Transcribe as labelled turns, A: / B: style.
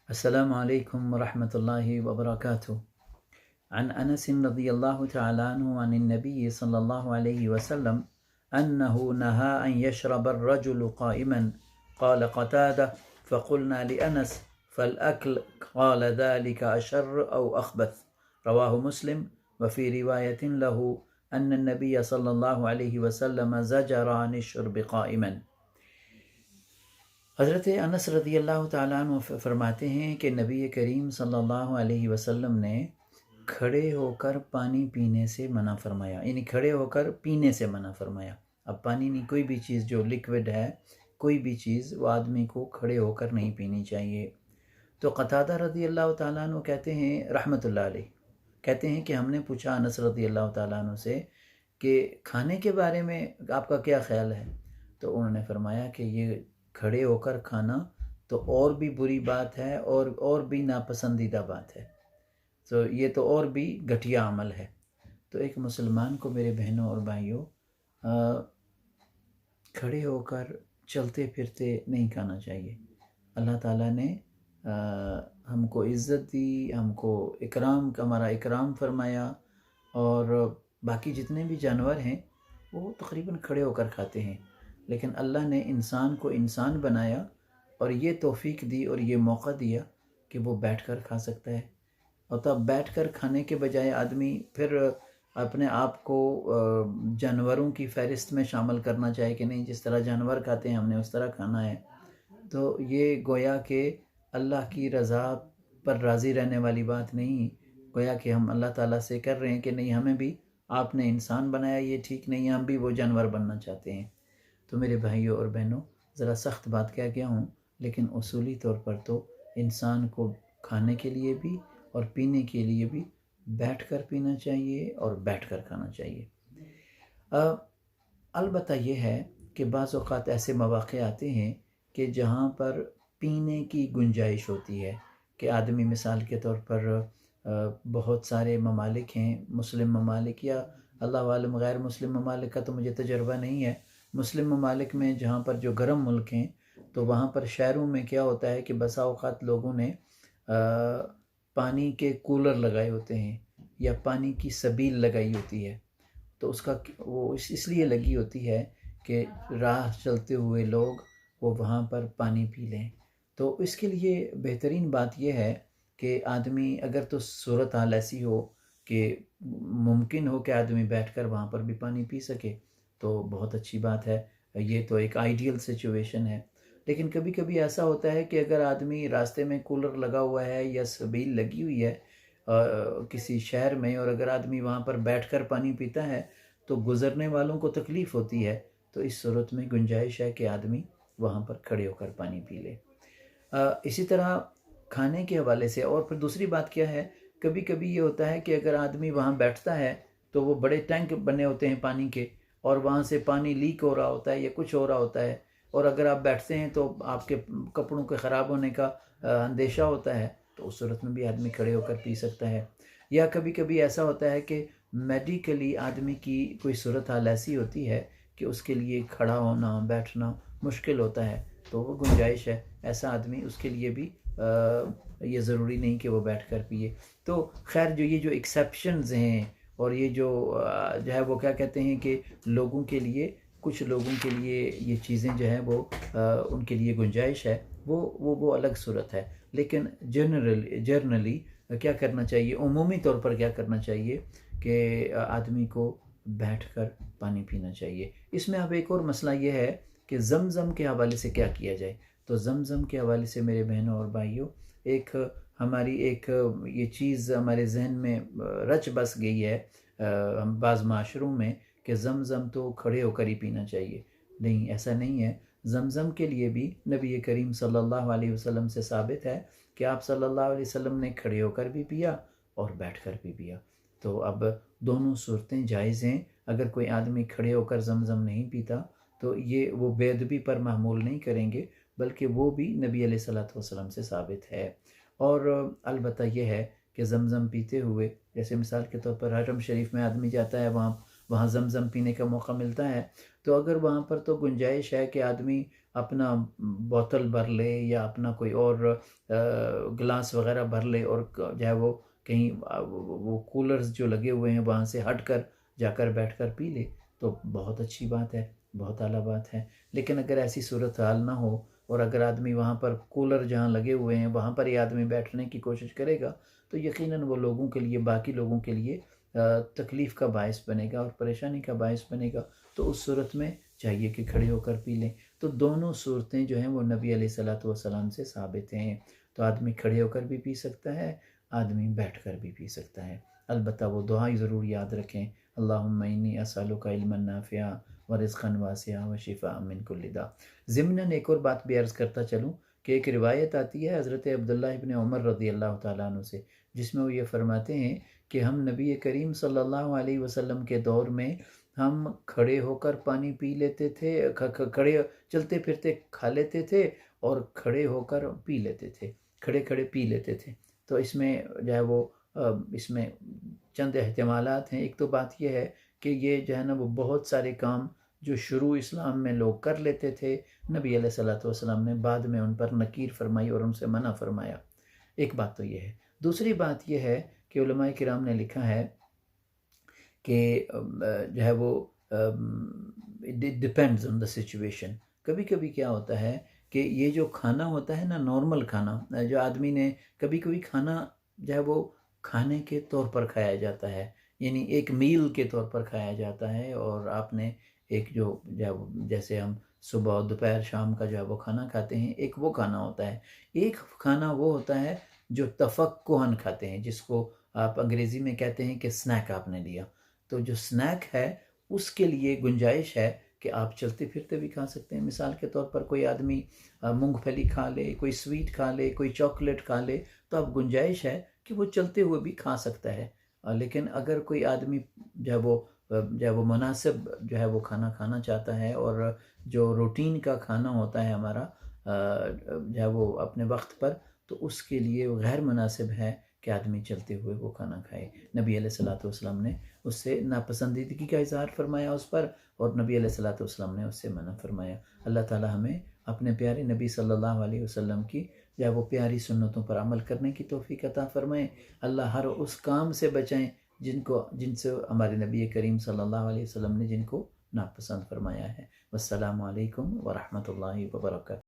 A: अस्सलामु अलैकुम वरहमतुल्लाहि वबरकातुह। अन अनस रज़ियल्लाहु तआला अन्हु अन नबी सल्लल्लाहु अलैहि वसल्लम अन्नहु नहा अन यशरब अर्रजुलु क़ाइमन क़ाल क़तादा फ़क़ुलना लिअनस फ़लअक्ल क़ाल ज़ालिका अशर्र औ अख़बथ रवाहु मुस्लिम व फ़ी रिवायतिन लहु अन्न नबी सल्लल्लाहु अलैहि वसल्लम ज़जरा अन शुर्ब क़ाइमन। हज़रत अनस रज़ियल्लाहु ताला अन्हु फरमाते हैं कि नबी करीम सल्लल्लाहु अलैहि वसल्लम ने खड़े होकर पानी पीने से मना फरमाया, यानी खड़े होकर पीने से मना फरमाया। अब पानी नहीं, कोई भी चीज़ जो लिक्विड है, कोई भी चीज़ वो आदमी को खड़े होकर नहीं पीनी चाहिए। तो क़तादा रज़ियल्लाहु ताला अन्हु कहते हैं रहमतुल्लाह अलैह, कहते हैं कि हमने पूछा अनस रज़ियल्लाहु ताला अन्हु से कि खाने के बारे में आपका क्या ख्याल है। तो उन्होंने फरमाया कि ये खड़े होकर खाना तो और भी बुरी बात है और भी नापसंदीदा बात है, तो ये तो और भी घटिया अमल है। तो एक मुसलमान को, मेरे बहनों और भाइयों, खड़े होकर चलते फिरते नहीं खाना चाहिए। अल्लाह ताला ने हमको इज़्ज़त दी, हमको इकराम, हमारा इकराम फरमाया, और बाकी जितने भी जानवर हैं वो तकरीबन खड़े होकर खाते हैं, लेकिन अल्लाह ने इंसान को इंसान बनाया और ये तौफीक दी और ये मौका दिया कि वो बैठकर खा सकता है। और तब बैठकर खाने के बजाय आदमी फिर अपने आप को जानवरों की फ़हरिस्त में शामिल करना चाहे कि नहीं, जिस तरह जानवर खाते हैं हमने उस तरह खाना है, तो ये गोया कि अल्लाह की रज़ा पर राज़ी रहने वाली बात नहीं। गोया कि हम अल्लाह ताला से कर रहे हैं कि नहीं, हमें भी आपने इंसान बनाया, ये ठीक नहीं है, हम भी वो जानवर बनना चाहते हैं। तो मेरे भाइयों और बहनों, ज़रा सख्त बात कह गया हूँ, लेकिन उसूली तौर पर तो इंसान को खाने के लिए भी और पीने के लिए भी बैठकर पीना चाहिए और बैठकर खाना चाहिए। अलबत्ता ये है कि बाज़ औक़ात ऐसे मौक़े आते हैं कि जहाँ पर पीने की गुंजाइश होती है कि आदमी, मिसाल के तौर पर बहुत सारे ममालिक हैं, मुस्लिम ममालिक या अल्लाह वालम गैर मुस्लिम ममालिक का तो मुझे तजर्बा नहीं है। मुस्लिम ममालिक में जहाँ पर जो गर्म मुल्क हैं, तो वहाँ पर शहरों में क्या होता है कि बसा औक़ात लोगों ने पानी के कूलर लगाए होते हैं या पानी की सबील लगाई होती है। तो उसका वो इसलिए लगी होती है कि राह चलते हुए लोग वो वहाँ पर पानी पी लें। तो इसके लिए बेहतरीन बात यह है कि आदमी, अगर तो सूरत हाल ऐसी हो कि मुमकिन हो कि आदमी बैठकर वहाँ पर भी पानी पी सके, तो बहुत अच्छी बात है। ये तो एक आइडियल सिचुएशन है। लेकिन कभी कभी ऐसा होता है कि अगर आदमी रास्ते में कूलर लगा हुआ है या सबील लगी हुई है किसी शहर में, और अगर आदमी वहाँ पर बैठकर पानी पीता है तो गुज़रने वालों को तकलीफ़ होती है। तो इस सूरत में गुंजाइश है कि आदमी वहाँ पर खड़े होकर पानी पी ले। इसी तरह खाने के हवाले से, और फिर दूसरी बात क्या है, कभी कभी ये होता है कि अगर आदमी वहाँ बैठता है तो वो बड़े टैंक बने होते हैं पानी के, और वहाँ से पानी लीक हो रहा होता है या कुछ हो रहा होता है, और अगर आप बैठते हैं तो आपके कपड़ों के ख़राब होने का अंदेशा होता है, तो उस सूरत में भी आदमी खड़े होकर पी सकता है। या कभी कभी ऐसा होता है कि मेडिकली आदमी की कोई सूरत हाल ऐसी होती है कि उसके लिए खड़ा होना, बैठना मुश्किल होता है, तो वो गुंजाइश है, ऐसा आदमी, उसके लिए भी ये ज़रूरी नहीं कि वो बैठकर पिए। तो खैर, जो एक्सेप्शंस हैं, और ये जो है वो क्या कहते हैं कि लोगों के लिए, कुछ लोगों के लिए ये चीज़ें जो हैं वो उनके लिए गुंजाइश है, वो अलग सूरत है। लेकिन जनरली क्या करना चाहिए, उमूमी तौर पर क्या करना चाहिए कि आदमी को बैठकर पानी पीना चाहिए। इसमें अब एक और मसला ये है कि ज़मज़म के हवाले से क्या किया जाए। तो ज़मज़म के हवाले से मेरे बहनों और भाइयों, हमारी ये चीज़ हमारे जहन में रच बस गई है बाज़ माशरों में कि ज़मज़म तो खड़े होकर ही पीना चाहिए। नहीं, ऐसा नहीं है। ज़मज़म के लिए भी नबी करीम सल्लल्लाहु अलैहि वसल्लम से साबित है कि आप सल्लल्लाहु अलैहि वसल्लम ने खड़े होकर भी पिया और बैठकर भी पिया। तो अब दोनों सूरतें जायज़ हैं। अगर कोई आदमी खड़े होकर ज़मज़म नहीं पीता तो ये वो बेअदबी पर मामूल नहीं करेंगे, बल्कि वो भी नबी अलैहिस्सलातु वस्सलाम से साबित है। और अलबत्ता ये है कि ज़मज़म पीते हुए, जैसे मिसाल के तौर पर हरम शरीफ में आदमी जाता है, वहाँ ज़मज़म पीने का मौका मिलता है, तो अगर वहाँ पर तो गुंजाइश है कि आदमी अपना बोतल भर ले या अपना कोई और गिलास वग़ैरह भर ले और जो है वो कहीं वो कूलर्स जो लगे हुए हैं वहाँ से हट कर जाकर बैठ कर पी ले, तो बहुत अच्छी बात है, बहुत आला बात है। लेकिन अगर ऐसी सूरत हाल ना हो और अगर आदमी वहाँ पर कूलर जहाँ लगे हुए हैं वहाँ पर ही आदमी बैठने की कोशिश करेगा, तो यकीनन वो लोगों के लिए, बाकी लोगों के लिए तकलीफ़ का बायस बनेगा और परेशानी का बायस बनेगा। तो उस सूरत में चाहिए कि खड़े होकर पी लें। तो दोनों सूरतें जो हैं वो नबी अलैहिस्सलातु वस्सलाम से साबित हैं। तो आदमी खड़े होकर भी पी सकता है, आदमी बैठकर भी पी सकता है। अलबत्ता वो दुआ ज़रूर याद रखें, अल्लाहुम्मा इन्नी असअलुका इल्मन नाफ़िआ व रिज़्क़न वासिआ व शिफ़ाअ मिन कुल्लि दा। ज़िम्नन एक और बात भी अर्ज़ करता चलूँ कि एक रिवायत आती है हज़रत अब्दुल्लाह इब्न उमर रज़ियल्लाहु तआला अन्हु से, जिसमें वो ये फ़रमाते हैं कि हम नबी करीम सल्लल्लाहु अलैहि वसल्लम के दौर में हम खड़े होकर पानी पी लेते थे, खड़े चलते फिरते खा लेते थे और खड़े होकर पी लेते थे, खड़े खड़े पी लेते थे। तो इसमें जो है वो इसमें चंद एहतिमालात हैं। एक तो बात ये है कि ये जो है ना वो बहुत सारे काम जो शुरू इस्लाम में लोग कर लेते थे, नबी अलैहिस्सलातु वस्सलाम ने बाद में उन पर नकीर फरमाई और उनसे मना फरमाया। एक बात तो ये है। दूसरी बात ये है कि उलमाए किराम ने लिखा है कि जो है वो it depends on the situation. कभी-कभी क्या होता है कि ये जो खाना होता है ना, नॉर्मल खाना जो आदमी ने कभी-कभी खाना जो है वो खाने के तौर पर खाया जाता है, यानी एक मील के तौर पर खाया जाता है और आपने एक जो जैसे हम सुबह, दोपहर, शाम का जो है वो खाना खाते हैं, एक वो खाना होता है। एक खाना वो होता है जो तफ़क्कुहन खाते हैं, जिसको आप अंग्रेज़ी में कहते हैं कि स्नैक आपने लिया। तो जो स्नैक है उसके लिए गुंजाइश है कि आप चलते-फिरते भी खा सकते हैं। मिसाल के तौर पर कोई आदमी मूँगफली खा ले, कोई स्वीट खा ले, कोई चॉकलेट खा ले, तो अब गुंजाइश है कि वो चलते हुए भी खा सकता है। लेकिन अगर कोई आदमी जो है वो मुनासिब जो है वो खाना खाना चाहता है और जो रूटीन का खाना होता है हमारा जो है वो अपने वक़्त पर, तो उसके लिए वो गैर मुनासिब है कि आदमी चलते हुए वो खाना खाए। नबी अलैहिस्सलातु वस्सलाम ने उससे नापसंदीदगी का इज़हार फरमाया उस पर और नबी अलैहिस्सलातु वस्सलाम ने उससे मना फरमाया। अल्लाह ताला हमें अपने प्यारे नबी सल्लल्लाहु अलैहि वसल्लम की या वो प्यारी सुन्नतों पर अमल करने की तौफ़ीक अता फ़रमाए। अल्लाह हर उस काम से बचाएँ जिनसे हमारे नबी करीम सल्लल्लाहु अलैहि वसल्लम ने जिनको नापसंद फरमाया है। वस्सलामु अलैकुम व रहमतुल्लाहि व बरकातहू।